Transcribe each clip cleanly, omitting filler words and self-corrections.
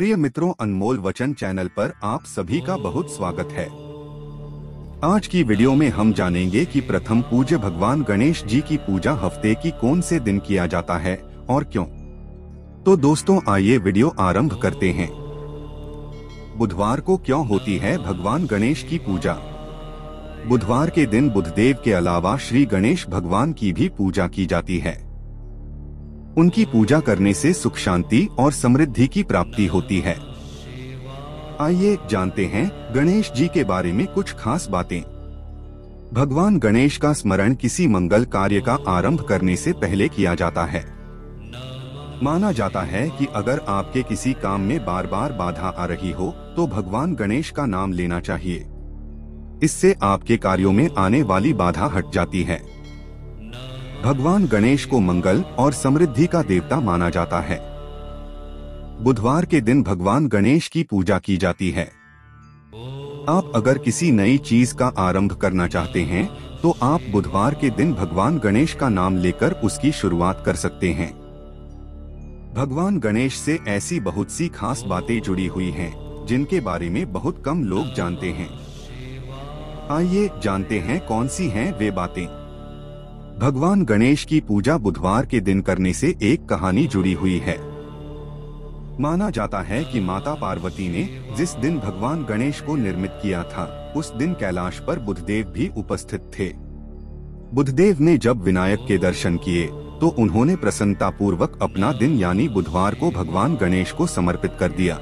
प्रिय मित्रों, अनमोल वचन चैनल पर आप सभी का बहुत स्वागत है। आज की वीडियो में हम जानेंगे कि प्रथम पूज्य भगवान गणेश जी की पूजा हफ्ते की कौन से दिन किया जाता है और क्यों। तो दोस्तों, आइए वीडियो आरंभ करते हैं। बुधवार को क्यों होती है भगवान गणेश की पूजा? बुधवार के दिन बुधदेव के अलावा श्री गणेश भगवान की भी पूजा की जाती है। उनकी पूजा करने से सुख शांति और समृद्धि की प्राप्ति होती है। आइए जानते हैं गणेश जी के बारे में कुछ खास बातें। भगवान गणेश का स्मरण किसी मंगल कार्य का आरंभ करने से पहले किया जाता है। माना जाता है कि अगर आपके किसी काम में बार बार बाधा आ रही हो तो भगवान गणेश का नाम लेना चाहिए। इससे आपके कार्यों में आने वाली बाधा हट जाती है। भगवान गणेश को मंगल और समृद्धि का देवता माना जाता है। बुधवार के दिन भगवान गणेश की पूजा की जाती है। आप अगर किसी नई चीज का आरंभ करना चाहते हैं तो आप बुधवार के दिन भगवान गणेश का नाम लेकर उसकी शुरुआत कर सकते हैं। भगवान गणेश से ऐसी बहुत सी खास बातें जुड़ी हुई हैं, जिनके बारे में बहुत कम लोग जानते हैं। आइए जानते हैं कौन सी हैं वे बातें। भगवान गणेश की पूजा बुधवार के दिन करने से एक कहानी जुड़ी हुई है। माना जाता है कि माता पार्वती ने जिस दिन भगवान गणेश को निर्मित किया था, उस दिन कैलाश पर बुधदेव भी उपस्थित थे। बुधदेव ने जब विनायक के दर्शन किए तो उन्होंने प्रसन्नता पूर्वक अपना दिन यानी बुधवार को भगवान गणेश को समर्पित कर दिया।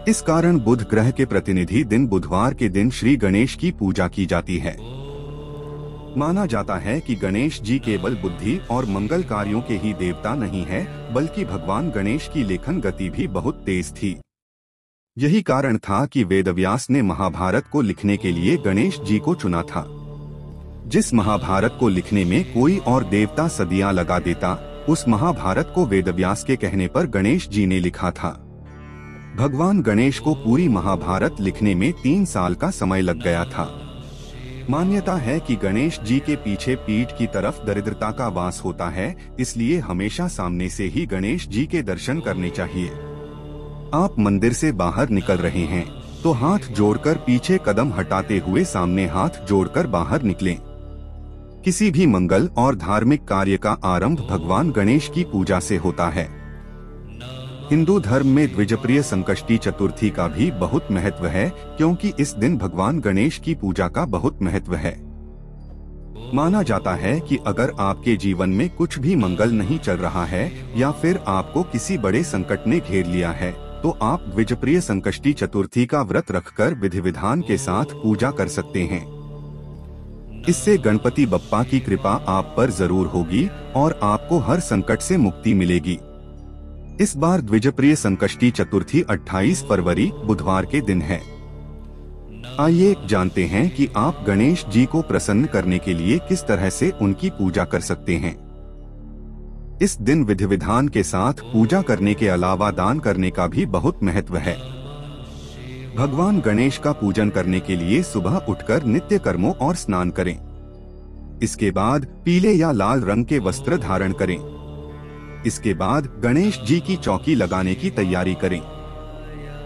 इस कारण बुध ग्रह के प्रतिनिधि दिन बुधवार के दिन श्री गणेश की पूजा की जाती है। माना जाता है कि गणेश जी केवल बुद्धि और मंगल कार्यों के ही देवता नहीं है, बल्कि भगवान गणेश की लेखन गति भी बहुत तेज थी। यही कारण था कि वेदव्यास ने महाभारत को लिखने के लिए गणेश जी को चुना था। जिस महाभारत को लिखने में कोई और देवता सदियां लगा देता, उस महाभारत को वेदव्यास के कहने पर गणेश जी ने लिखा था। भगवान गणेश को पूरी महाभारत लिखने में 3 साल का समय लग गया था। मान्यता है कि गणेश जी के पीछे पीठ की तरफ दरिद्रता का वास होता है, इसलिए हमेशा सामने से ही गणेश जी के दर्शन करने चाहिए। आप मंदिर से बाहर निकल रहे हैं तो हाथ जोड़कर पीछे कदम हटाते हुए सामने हाथ जोड़कर बाहर निकलें। किसी भी मंगल और धार्मिक कार्य का आरंभ भगवान गणेश की पूजा से होता है। हिंदू धर्म में द्विजप्रिय संकष्टी चतुर्थी का भी बहुत महत्व है, क्योंकि इस दिन भगवान गणेश की पूजा का बहुत महत्व है। माना जाता है कि अगर आपके जीवन में कुछ भी मंगल नहीं चल रहा है या फिर आपको किसी बड़े संकट ने घेर लिया है, तो आप द्विजप्रिय संकष्टी चतुर्थी का व्रत रखकर विधि विधान के साथ पूजा कर सकते हैं। इससे गणपति बप्पा की कृपा आप पर जरूर होगी और आपको हर संकट से मुक्ति मिलेगी। इस बार द्विजप्रिय संकष्टी चतुर्थी 28 फरवरी बुधवार के दिन है। आइए जानते हैं कि आप गणेश जी को प्रसन्न करने के लिए किस तरह से उनकी पूजा कर सकते हैं। इस दिन विधि विधान के साथ पूजा करने के अलावा दान करने का भी बहुत महत्व है। भगवान गणेश का पूजन करने के लिए सुबह उठकर नित्य कर्मों और स्नान करें। इसके बाद पीले या लाल रंग के वस्त्र धारण करें। इसके बाद गणेश जी की चौकी लगाने की तैयारी करें।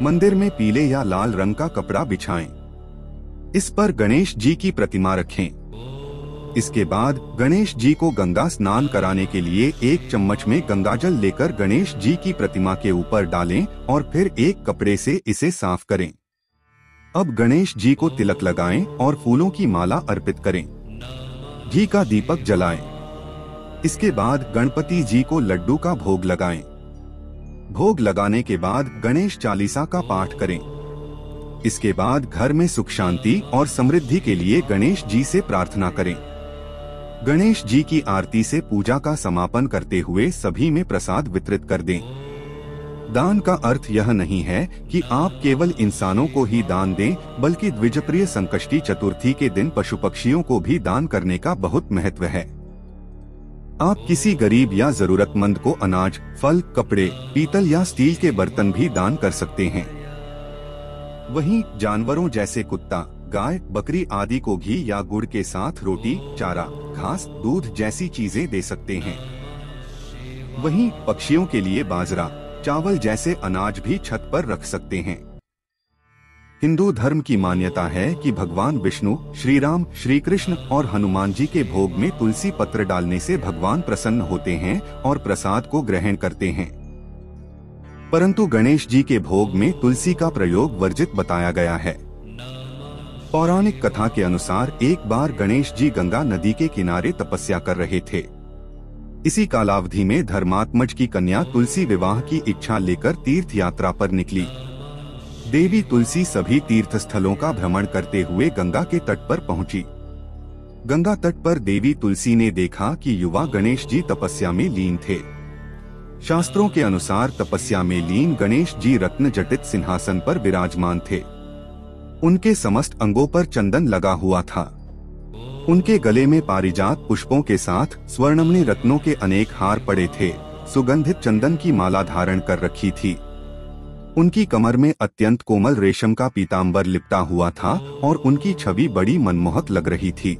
मंदिर में पीले या लाल रंग का कपड़ा बिछाएं। इस पर गणेश जी की प्रतिमा रखें। इसके बाद गणेश जी को गंगा स्नान कराने के लिए 1 चम्मच में गंगाजल लेकर गणेश जी की प्रतिमा के ऊपर डालें और फिर एक कपड़े से इसे साफ करें। अब गणेश जी को तिलक लगाएं और फूलों की माला अर्पित करें। घी का दीपक जलाएं। इसके बाद गणपति जी को लड्डू का भोग लगाएं। भोग लगाने के बाद गणेश चालीसा का पाठ करें। इसके बाद घर में सुख शांति और समृद्धि के लिए गणेश जी से प्रार्थना करें। गणेश जी की आरती से पूजा का समापन करते हुए सभी में प्रसाद वितरित कर दें। दान का अर्थ यह नहीं है कि आप केवल इंसानों को ही दान दें, बल्कि द्विजप्रिय संकष्टी चतुर्थी के दिन पशु पक्षियों को भी दान करने का बहुत महत्व है। आप किसी गरीब या जरूरतमंद को अनाज, फल, कपड़े, पीतल या स्टील के बर्तन भी दान कर सकते हैं। वहीं जानवरों जैसे कुत्ता, गाय, बकरी आदि को घी या गुड़ के साथ रोटी, चारा, घास, दूध जैसी चीजें दे सकते हैं। वहीं पक्षियों के लिए बाजरा, चावल जैसे अनाज भी छत पर रख सकते हैं। हिंदू धर्म की मान्यता है कि भगवान विष्णु, श्री राम, श्री कृष्ण और हनुमान जी के भोग में तुलसी पत्र डालने से भगवान प्रसन्न होते हैं और प्रसाद को ग्रहण करते हैं। परंतु गणेश जी के भोग में तुलसी का प्रयोग वर्जित बताया गया है। पौराणिक कथा के अनुसार एक बार गणेश जी गंगा नदी के किनारे तपस्या कर रहे थे। इसी कालावधि में धर्मात्मज की कन्या तुलसी विवाह की इच्छा लेकर तीर्थ यात्रा पर निकली। देवी तुलसी सभी तीर्थ स्थलों का भ्रमण करते हुए गंगा के तट पर पहुंची। गंगा तट पर देवी तुलसी ने देखा कि युवा गणेश जी तपस्या में लीन थे। शास्त्रों के अनुसार तपस्या में लीन गणेश जी रत्न जटित सिंहासन पर विराजमान थे। उनके समस्त अंगों पर चंदन लगा हुआ था। उनके गले में पारिजात पुष्पों के साथ स्वर्णमणि रत्नों के अनेक हार पड़े थे। सुगंधित चंदन की माला धारण कर रखी थी। उनकी कमर में अत्यंत कोमल रेशम का पीतांबर लिपटा हुआ था और उनकी छवि बड़ी मनमोहक लग रही थी।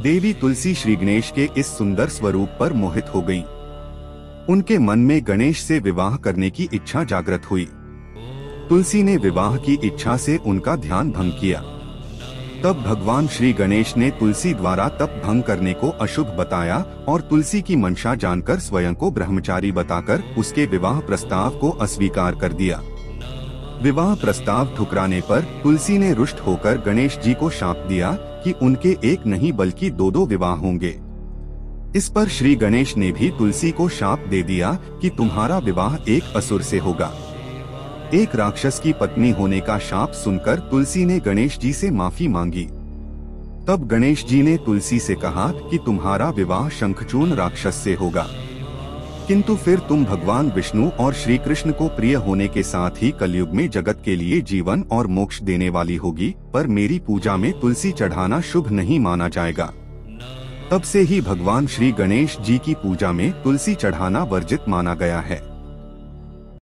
देवी तुलसी श्री गणेश के इस सुंदर स्वरूप पर मोहित हो गई। उनके मन में गणेश से विवाह करने की इच्छा जागृत हुई। तुलसी ने विवाह की इच्छा से उनका ध्यान भंग किया। तब भगवान श्री गणेश ने तुलसी द्वारा तप भंग करने को अशुभ बताया और तुलसी की मंशा जानकर स्वयं को ब्रह्मचारी बताकर उसके विवाह प्रस्ताव को अस्वीकार कर दिया। विवाह प्रस्ताव ठुकराने पर तुलसी ने रुष्ट होकर गणेश जी को शाप दिया कि उनके एक नहीं बल्कि दो विवाह होंगे। इस पर श्री गणेश ने भी तुलसी को शाप दे दिया कि तुम्हारा विवाह एक असुर से होगा। एक राक्षस की पत्नी होने का शाप सुनकर तुलसी ने गणेश जी से माफी मांगी। तब गणेश जी ने तुलसी से कहा कि तुम्हारा विवाह शंखचूर्ण राक्षस से होगा, किंतु फिर तुम भगवान विष्णु और श्री कृष्ण को प्रिय होने के साथ ही कलयुग में जगत के लिए जीवन और मोक्ष देने वाली होगी। पर मेरी पूजा में तुलसी चढ़ाना शुभ नहीं माना जाएगा। तब से ही भगवान श्री गणेश जी की पूजा में तुलसी चढ़ाना वर्जित माना गया है।